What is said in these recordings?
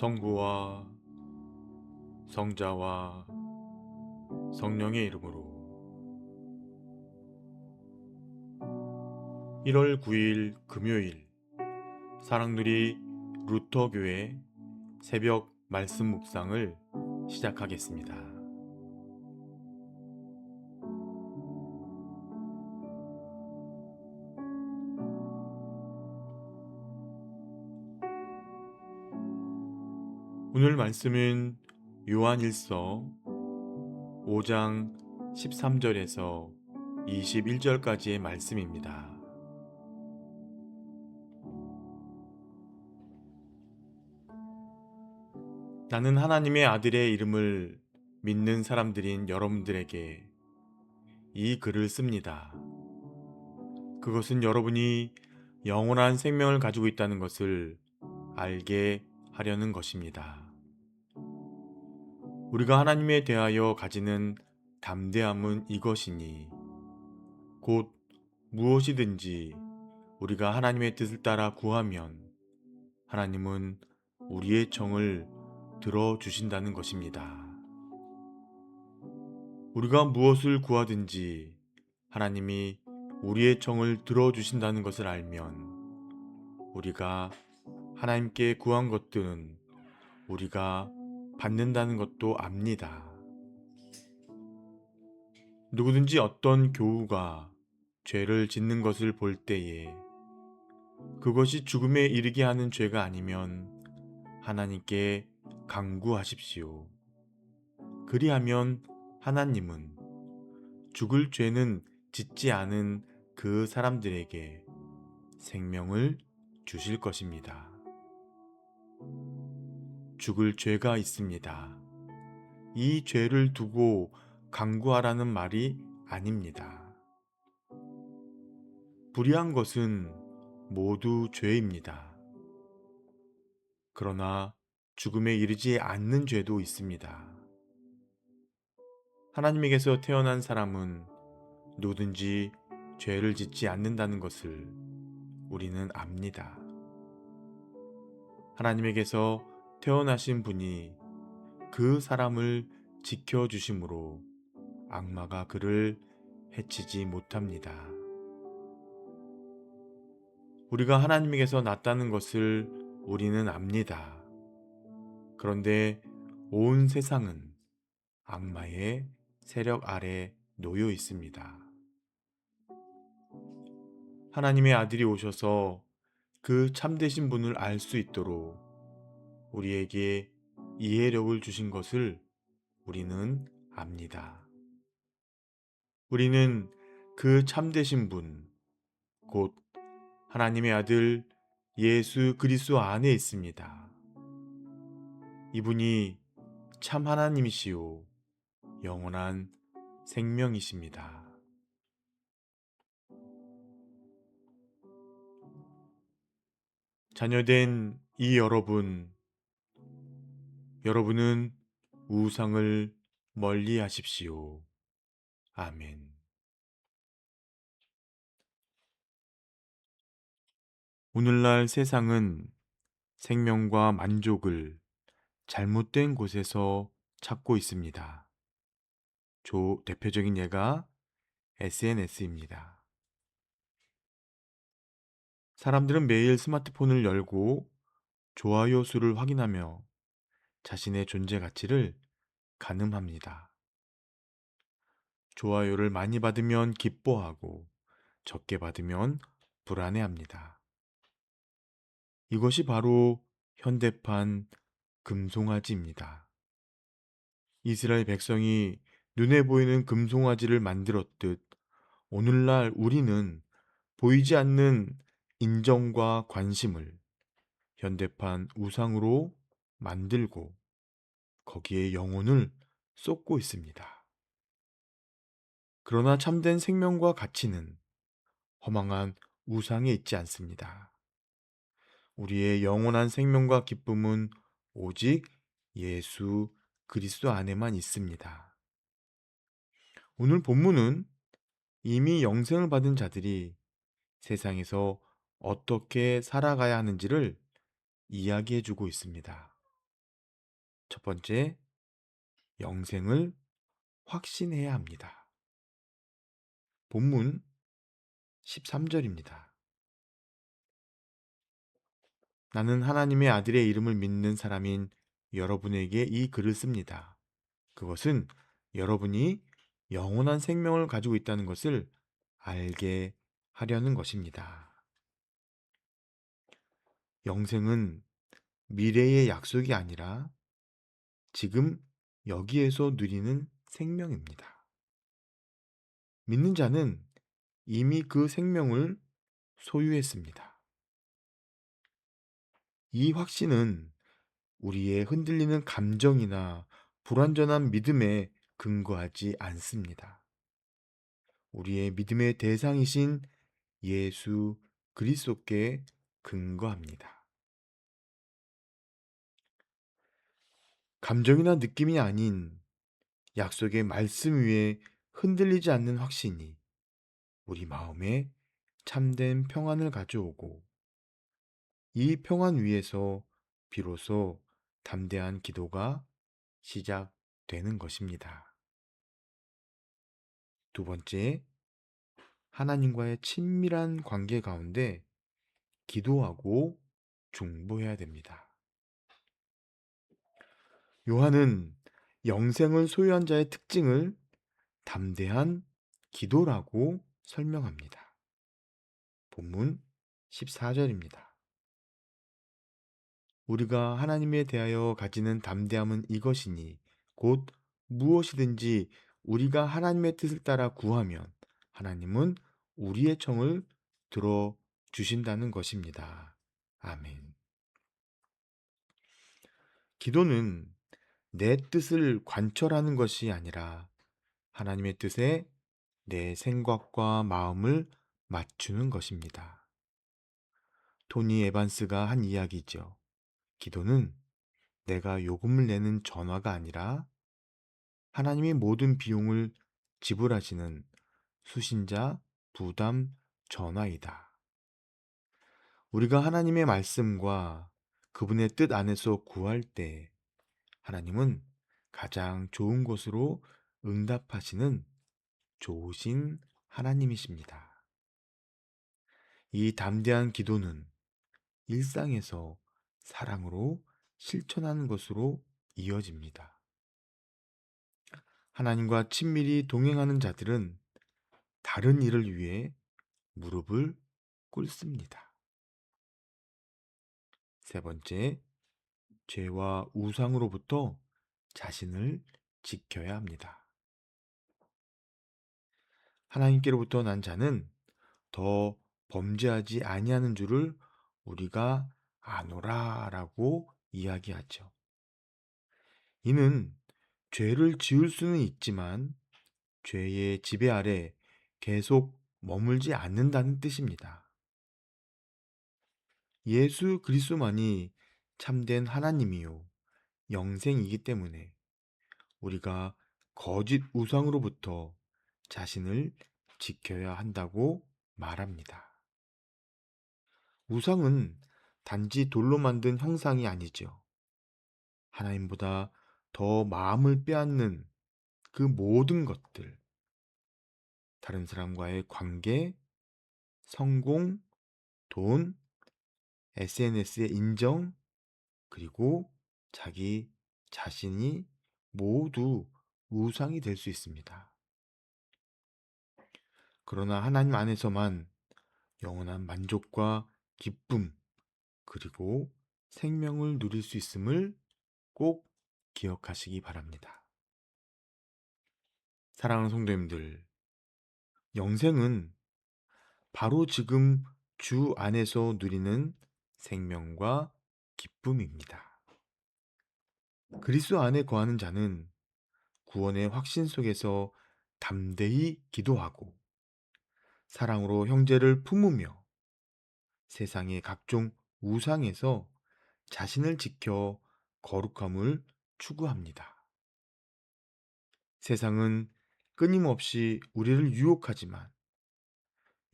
성부와 성자와 성령의 이름으로 1월 9일 금요일 사랑누리 루터교회 새벽 말씀 묵상을 시작하겠습니다. 오늘 말씀은 요한일서 5장 13절에서 21절까지의 말씀입니다. 나는 하나님의 아들의 이름을 믿는 사람들인 여러분들에게 이 글을 씁니다. 그것은 여러분이 영원한 생명을 가지고 있다는 것을 알게 하려는 것입니다. 우리가 하나님에 대하여 가지는 담대함은 이것이니 곧 무엇이든지 우리가 하나님의 뜻을 따라 구하면 하나님은 우리의 청을 들어주신다는 것입니다. 우리가 무엇을 구하든지 하나님이 우리의 청을 들어주신다는 것을 알면 우리가 하나님께 구한 것들은 우리가 받는다는 것도 압니다. 누구든지 어떤 교우가 죄를 짓는 것을 볼 때에 그것이 죽음에 이르게 하는 죄가 아니면 하나님께 간구하십시오. 그리하면 하나님은 죽을 죄는 짓지 않은 그 사람들에게 생명을 주실 것입니다. 죽을 죄가 있습니다. 이 죄를 두고 간구하라는 말이 아닙니다. 불의한 것은 모두 죄입니다. 그러나 죽음에 이르지 않는 죄도 있습니다. 하나님에게서 태어난 사람은 누구든지 죄를 짓지 않는다는 것을 우리는 압니다. 하나님에게서 태어나신 분이 그 사람을 지켜주심으로 악마가 그를 해치지 못합니다. 우리가 하나님에게서 났다는 것을 우리는 압니다. 그런데 온 세상은 악마의 세력 아래 놓여 있습니다. 하나님의 아들이 오셔서 그 참되신 분을 알 수 있도록 우리에게 이해력을 주신 것을 우리는 압니다. 우리는 그 참되신 분, 곧 하나님의 아들 예수 그리스도 안에 있습니다. 이분이 참 하나님이시요 영원한 생명이십니다. 자녀된 이 여러분은 우상을 멀리 하십시오. 아멘. 오늘날 세상은 생명과 만족을 잘못된 곳에서 찾고 있습니다. 대표적인 예가 SNS입니다. 사람들은 매일 스마트폰을 열고 좋아요 수를 확인하며 자신의 존재 가치를 가늠합니다. 좋아요를 많이 받으면 기뻐하고 적게 받으면 불안해합니다. 이것이 바로 현대판 금송아지입니다. 이스라엘 백성이 눈에 보이는 금송아지를 만들었듯 오늘날 우리는 보이지 않는 인정과 관심을 현대판 우상으로 만들고 거기에 영혼을 쏟고 있습니다. 그러나 참된 생명과 가치는 허망한 우상에 있지 않습니다. 우리의 영원한 생명과 기쁨은 오직 예수 그리스도 안에만 있습니다. 오늘 본문은 이미 영생을 받은 자들이 세상에서 어떻게 살아가야 하는지를 이야기해 주고 있습니다. 첫 번째, 영생을 확신해야 합니다. 본문 13절입니다. 나는 하나님의 아들의 이름을 믿는 사람인 여러분에게 이 글을 씁니다. 그것은 여러분이 영원한 생명을 가지고 있다는 것을 알게 하려는 것입니다. 영생은 미래의 약속이 아니라 지금 여기에서 누리는 생명입니다. 믿는 자는 이미 그 생명을 소유했습니다. 이 확신은 우리의 흔들리는 감정이나 불완전한 믿음에 근거하지 않습니다. 우리의 믿음의 대상이신 예수 그리스도께 근거합니다. 감정이나 느낌이 아닌 약속의 말씀 위에 흔들리지 않는 확신이 우리 마음에 참된 평안을 가져오고 이 평안 위에서 비로소 담대한 기도가 시작되는 것입니다. 두 번째, 하나님과의 친밀한 관계 가운데 기도하고 중보해야 됩니다. 요한은 영생을 소유한 자의 특징을 담대한 기도라고 설명합니다. 본문 14절입니다. 우리가 하나님에 대하여 가지는 담대함은 이것이니 곧 무엇이든지 우리가 하나님의 뜻을 따라 구하면 하나님은 우리의 청을 들어 주신다는 것입니다. 아멘. 기도는 내 뜻을 관철하는 것이 아니라 하나님의 뜻에 내 생각과 마음을 맞추는 것입니다. 토니 에반스가 한 이야기죠. 기도는 내가 요금을 내는 전화가 아니라 하나님이 모든 비용을 지불하시는 수신자 부담 전화이다. 우리가 하나님의 말씀과 그분의 뜻 안에서 구할 때 하나님은 가장 좋은 것으로 응답하시는 좋으신 하나님이십니다. 이 담대한 기도는 일상에서 사랑으로 실천하는 것으로 이어집니다. 하나님과 친밀히 동행하는 자들은 다른 일을 위해 무릎을 꿇습니다. 세 번째, 죄와 우상으로부터 자신을 지켜야 합니다. 하나님께로부터 난 자는 더 범죄하지 아니하는 줄을 우리가 아노라라고 이야기하죠. 이는 죄를 지을 수는 있지만 죄의 지배 아래 계속 머물지 않는다는 뜻입니다. 예수 그리스도만이 참된 하나님이요 영생이기 때문에 우리가 거짓 우상으로부터 자신을 지켜야 한다고 말합니다. 우상은 단지 돌로 만든 형상이 아니죠. 하나님보다 더 마음을 빼앗는 그 모든 것들, 다른 사람과의 관계, 성공, 돈, SNS의 인정, 그리고 자기 자신이 모두 우상이 될 수 있습니다. 그러나 하나님 안에서만 영원한 만족과 기쁨, 그리고 생명을 누릴 수 있음을 꼭 기억하시기 바랍니다. 사랑하는 성도님들, 영생은 바로 지금 주 안에서 누리는 생명과 기쁨입니다. 그리스도 안에 거하는 자는 구원의 확신 속에서 담대히 기도하고 사랑으로 형제를 품으며 세상의 각종 우상에서 자신을 지켜 거룩함을 추구합니다. 세상은 끊임없이 우리를 유혹하지만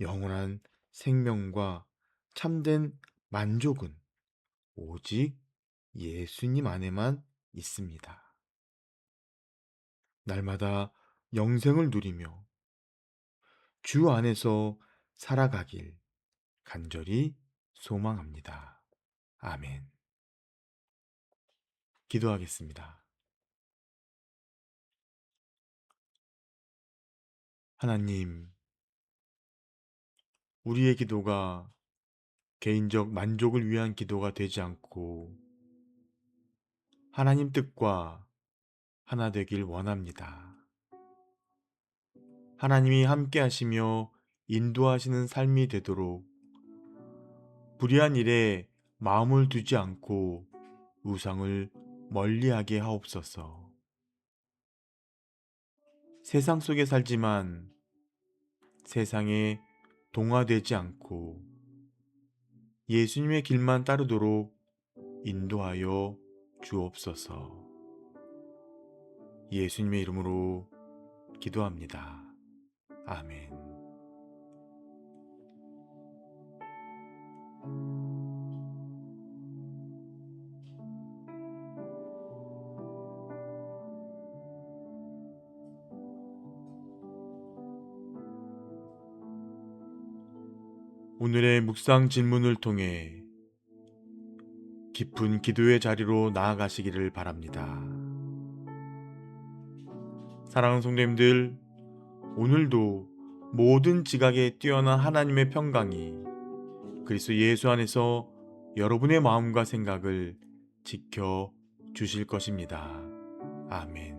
영원한 생명과 참된 만족은 오직 예수님 안에만 있습니다. 날마다 영생을 누리며 주 안에서 살아가길 간절히 소망합니다. 아멘. 기도하겠습니다. 하나님, 우리의 기도가 개인적 만족을 위한 기도가 되지 않고 하나님 뜻과 하나 되길 원합니다. 하나님이 함께 하시며 인도하시는 삶이 되도록 불의한 일에 마음을 두지 않고 우상을 멀리하게 하옵소서. 세상 속에 살지만 세상에 동화되지 않고 예수님의 길만 따르도록 인도하여 주옵소서. 예수님의 이름으로 기도합니다. 아멘. 오늘의 묵상 질문을 통해 깊은 기도의 자리로 나아가시기를 바랍니다. 사랑하는 성도님들, 오늘도 모든 지각에 뛰어난 하나님의 평강이 그리스도 예수 안에서 여러분의 마음과 생각을 지켜 주실 것입니다. 아멘.